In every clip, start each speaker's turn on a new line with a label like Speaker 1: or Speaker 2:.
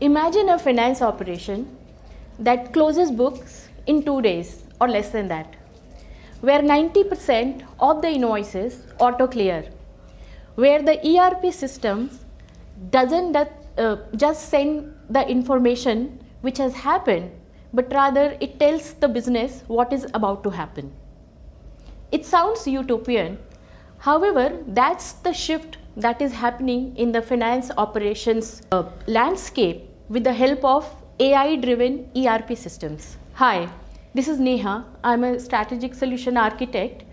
Speaker 1: Imagine a finance operation that closes books in 2 days or less than that, where 90% of the invoices auto clear, where the ERP system doesn't just send the information which has happened, but rather it tells the business what is about to happen. It sounds utopian. However, that's the shift that is happening in the finance operations landscape with the help of AI-driven ERP systems. Hi, this is Neha. I'm a strategic solution architect,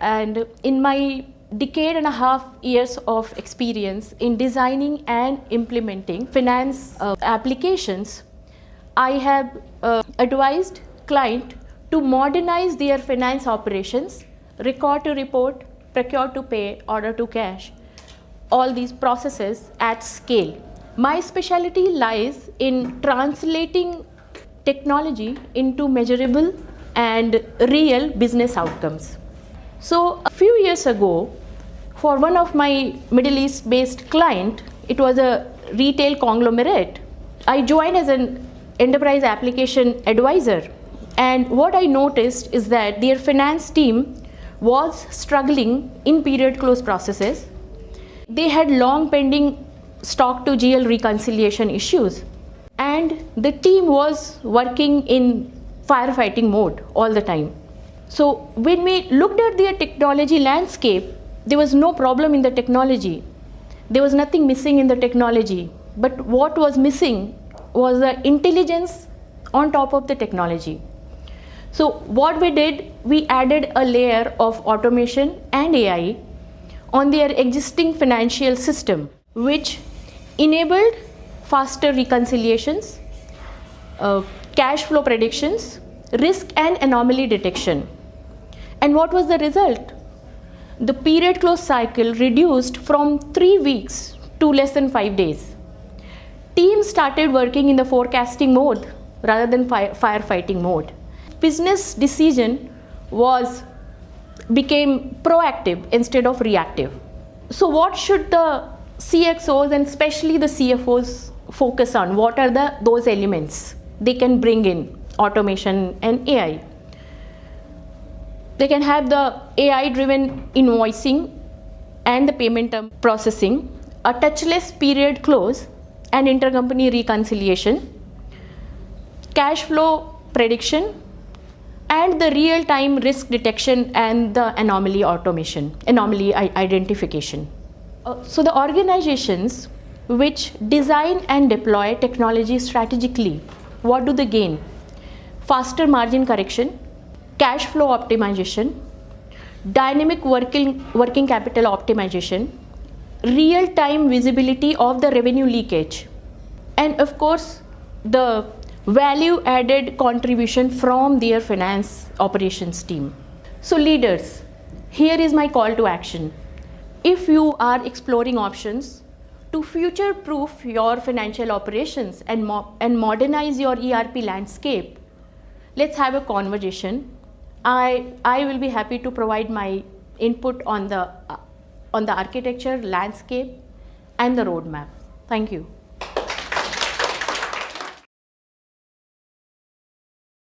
Speaker 1: and in my decade and a half years of experience in designing and implementing finance applications, I have advised client to modernize their finance operations, record to report, procure to pay, order to cash, all these processes at scale. My specialty lies in translating technology into measurable and real business outcomes. So a few years ago, for one of my Middle East based client, it was a retail conglomerate, I joined as an enterprise application advisor, and what I noticed is that their finance team was struggling in period close processes. They had long pending stock to GL reconciliation issues, and the team was working in firefighting mode all the time. So when we looked at their technology landscape, there was no problem in the technology. There was nothing missing in the technology. But what was missing was the intelligence on top of the technology. So what we did, we added a layer of automation and AI on their existing financial system, which enabled faster reconciliations, cash flow predictions, risk and anomaly detection. And what was the result? The period close cycle reduced from 3 weeks to less than 5 days. Teams started working in the forecasting mode rather than firefighting mode. Business decision became proactive instead of reactive. So what should the CXOs and especially the CFOs focus on? What are those elements they can bring in automation and AI? They can have the AI-driven invoicing and the payment term processing, a touchless period close and intercompany reconciliation, cash flow prediction, and the real-time risk detection and the anomaly identification. So the organizations which design and deploy technology strategically, what do they gain? Faster margin correction, cash flow optimization, dynamic working capital optimization, real-time visibility of the revenue leakage, and of course the value added contribution from their finance operations team. So leaders, here is my call to action. If you are exploring options to future-proof your financial operations and modernize your ERP landscape, let's have a conversation. I will be happy to provide my input on the architecture, landscape, and the roadmap. Thank you.